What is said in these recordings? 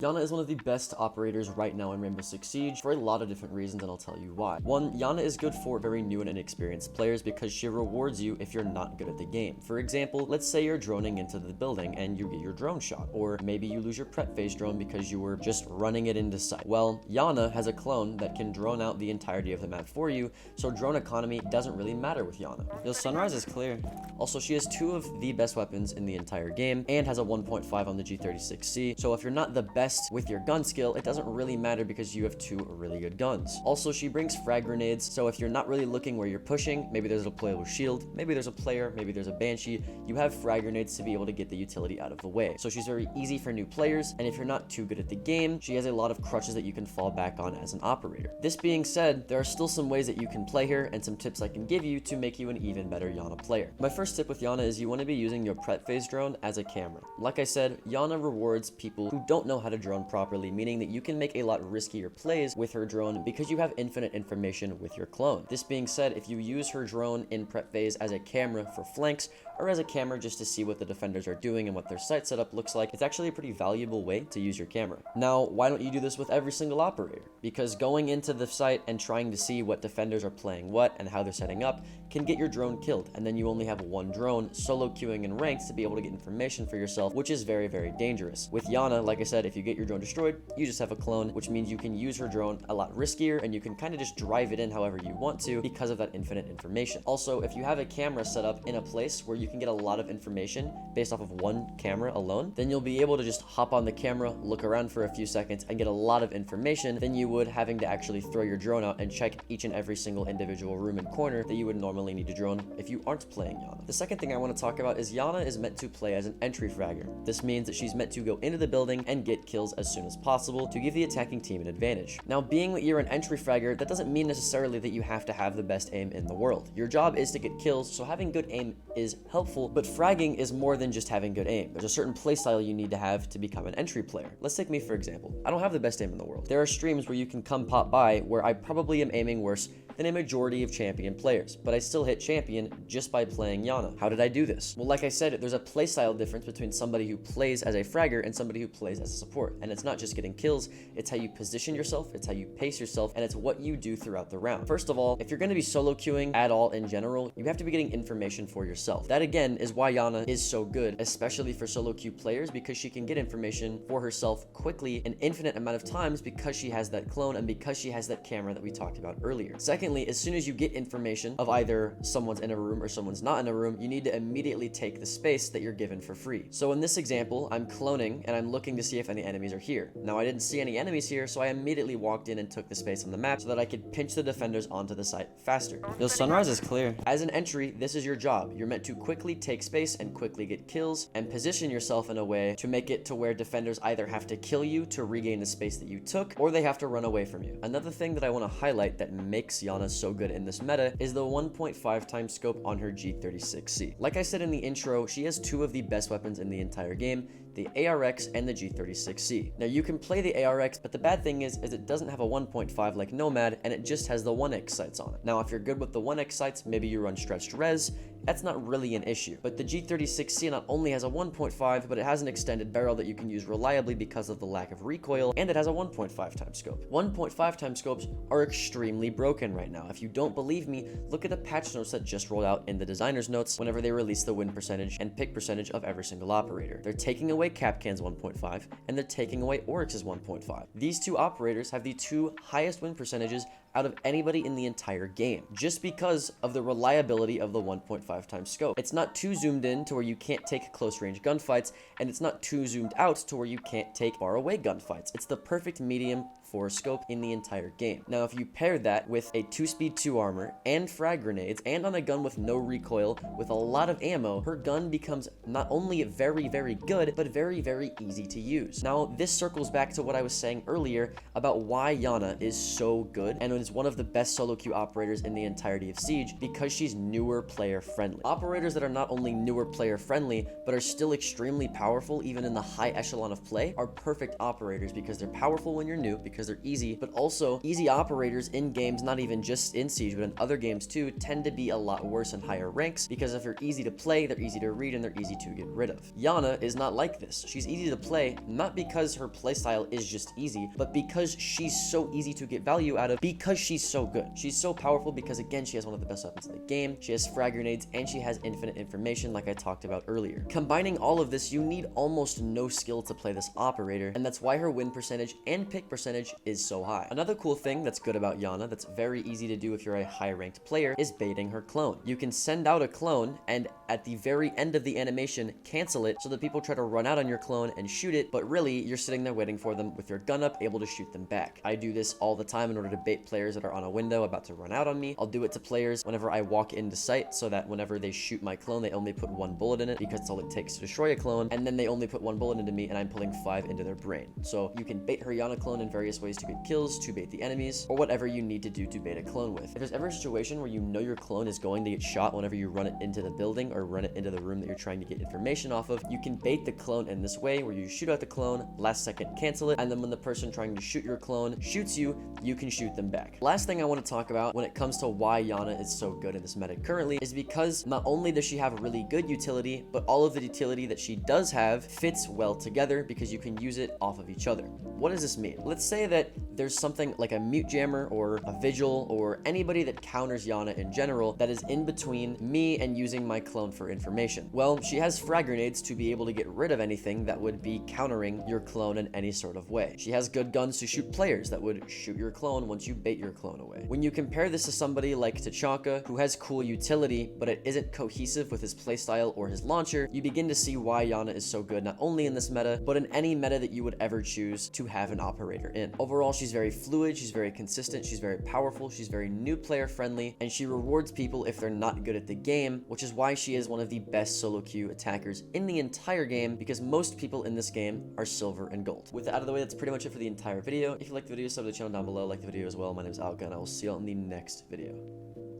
Iana is one of the best operators right now in Rainbow Six Siege for a lot of different reasons, and I'll tell you why. One, Iana is good for very new and inexperienced players because she rewards you if you're not good at the game. For example, let's say you're droning into the building and you get your drone shot, or maybe you lose your prep phase drone because you were just running it into sight. Well, Iana has a clone that can drone out the entirety of the map for you, so drone economy doesn't really matter with Iana. Yo, sunrise is clear. Also, she has two of the best weapons in the entire game and has a 1.5 on the G36C, so if you're not the best with your gun skill, it doesn't really matter because you have two really good guns. Also, she brings frag grenades, so if you're not really looking where you're pushing, maybe there's a player with shield, maybe there's a player, maybe there's a banshee, you have frag grenades to be able to get the utility out of the way. So she's very easy for new players, and if you're not too good at the game, she has a lot of crutches that you can fall back on as an operator. This being said, there are still some ways that you can play her and some tips I can give you to make you an even better Iana player. My first tip with Iana is you want to be using your prep phase drone as a camera. Like I said, Iana rewards people who don't know how to drone properly, meaning that you can make a lot riskier plays with her drone because you have infinite information with your clone. This being said, if you use her drone in prep phase as a camera for flanks, or as a camera just to see what the defenders are doing and what their site setup looks like, it's actually a pretty valuable way to use your camera. Now, why don't you do this with every single operator? Because going into the site and trying to see what defenders are playing what and how they're setting up can get your drone killed, and then you only have one drone solo queuing in ranks to be able to get information for yourself, which is very, very dangerous. With Iana, like I said, if you get your drone destroyed, you just have a clone, which means you can use her drone a lot riskier and you can kind of just drive it in however you want to because of that infinite information. Also, if you have a camera set up in a place where you can get a lot of information based off of one camera alone, then you'll be able to just hop on the camera, look around for a few seconds, and get a lot of information than you would having to actually throw your drone out and check each and every single individual room and corner that you would normally need to drone if you aren't playing Iana. The second thing I want to talk about is Iana is meant to play as an entry fragger. This means that she's meant to go into the building and get kills as soon as possible to give the attacking team an advantage. Now, being that you're an entry fragger, that doesn't mean necessarily that you have to have the best aim in the world. Your job is to get kills, so having good aim is helpful, but fragging is more than just having good aim. There's a certain playstyle you need to have to become an entry player. Let's take me for example. I don't have the best aim in the world. There are streams where you can come pop by where I probably am aiming worse than a majority of champion players, but I still hit champion just by playing Iana. How did I do this? Well, like I said, there's a playstyle difference between somebody who plays as a fragger and somebody who plays as a support, and it's not just getting kills, it's how you position yourself, it's how you pace yourself, and it's what you do throughout the round. First of all, if you're going to be solo queuing at all in general, you have to be getting information for yourself. That again is why Iana is so good, especially for solo queue players, because she can get information for herself quickly an infinite amount of times because she has that clone and because she has that camera that we talked about earlier. Secondly, as soon as you get information of either someone's in a room or someone's not in a room, you need to immediately take the space that you're given for free. So in this example, I'm cloning and I'm looking to see if any enemies are here. Now, I didn't see any enemies here, so I immediately walked in and took the space on the map so that I could pinch the defenders onto the site faster. Yo, sunrise is clear. As an entry, this is your job. You're meant to quickly take space and quickly get kills and position yourself in a way to make it to where defenders either have to kill you to regain the space that you took, or they have to run away from you. Another thing that I want to highlight that makes Iana so good in this meta is the 1.5 times scope on her G36C. Like I said in the intro, she has two of the best weapons in the entire game, the ARX and the G36C. Now, you can play the ARX, but the bad thing is it doesn't have a 1.5 like Nomad, and it just has the 1x sights on it. Now, if you're good with the 1x sights, maybe you run stretched res, that's not really an issue. But the G36C not only has a 1.5, but it has an extended barrel that you can use reliably because of the lack of recoil, and it has a 1.5 times scope. 1.5 times scopes are extremely broken right now. If you don't believe me, look at the patch notes that just rolled out in the designer's notes whenever they release the win percentage and pick percentage of every single operator. They're taking away Capcan's 1.5, and they're taking away Oryx's 1.5. These two operators have the two highest win percentages out of anybody in the entire game, just because of the reliability of the 1.5 times scope. It's not too zoomed in to where you can't take close range gunfights, and it's not too zoomed out to where you can't take far away gunfights. It's the perfect medium for a scope in the entire game. Now, if you pair that with a 2-speed 2 armor and frag grenades and on a gun with no recoil with a lot of ammo, her gun becomes not only very, very good, but very, very easy to use. Now, this circles back to what I was saying earlier about why Iana is so good and is one of the best solo queue operators in the entirety of Siege, because she's newer player friendly. Operators that are not only newer player friendly, but are still extremely powerful even in the high echelon of play are perfect operators because they're powerful when you're new, because because they're easy, but also easy operators in games, not even just in Siege, but in other games too, tend to be a lot worse in higher ranks because if they're easy to play, they're easy to read, and they're easy to get rid of. Iana is not like this. She's easy to play, not because her playstyle is just easy, but because she's so easy to get value out of because she's so good. She's so powerful because, again, she has one of the best weapons in the game, she has frag grenades, and she has infinite information like I talked about earlier. Combining all of this, you need almost no skill to play this operator, and that's why her win percentage and pick percentage is so high. Another cool thing that's good about Iana that's very easy to do if you're a high ranked player is baiting her clone. You can send out a clone and at the very end of the animation cancel it so that people try to run out on your clone and shoot it, but really you're sitting there waiting for them with your gun up, able to shoot them back. I do this all the time in order to bait players that are on a window about to run out on me. I'll do it to players whenever I walk into sight so that whenever they shoot my clone, they only put 1 bullet in it because it's all it takes to destroy a clone, and then they only put 1 bullet into me and I'm pulling 5 into their brain. So you can bait her Iana clone in various ways to get kills, to bait the enemies, or whatever you need to do to bait a clone with. If there's ever a situation where you know your clone is going to get shot whenever you run it into the building or run it into the room that you're trying to get information off of, you can bait the clone in this way where you shoot out the clone, last second cancel it, and then when the person trying to shoot your clone shoots you, you can shoot them back. Last thing I want to talk about when it comes to why Iana is so good in this meta currently is because not only does she have really good utility, but all of the utility that she does have fits well together because you can use it off of each other. What does this mean? Let's say that there's something like a mute jammer or a vigil or anybody that counters Iana in general that is in between me and using my clone for information. Well, she has frag grenades to be able to get rid of anything that would be countering your clone in any sort of way. She has good guns to shoot players that would shoot your clone once you bait your clone away. When you compare this to somebody like Tachanka, who has cool utility, but it isn't cohesive with his playstyle or his launcher, you begin to see why Iana is so good not only in this meta, but in any meta that you would ever choose to have an operator in. Overall, she's very fluid, she's very consistent, she's very powerful, she's very new player friendly, and she rewards people if they're not good at the game, which is why she is one of the best solo queue attackers in the entire game because most people in this game are silver and gold. With that out of the way, that's pretty much it for the entire video. If you liked the video, sub to the channel down below, like the video as well. My name is Alka, and I will see you all in the next video.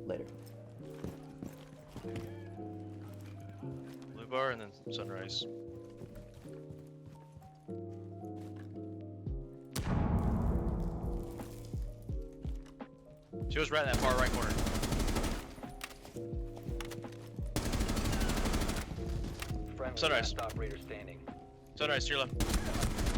Later. Blue bar and then sunrise. She was right in that far right corner. Sunrise. Operator standing. Sunrise, to your left.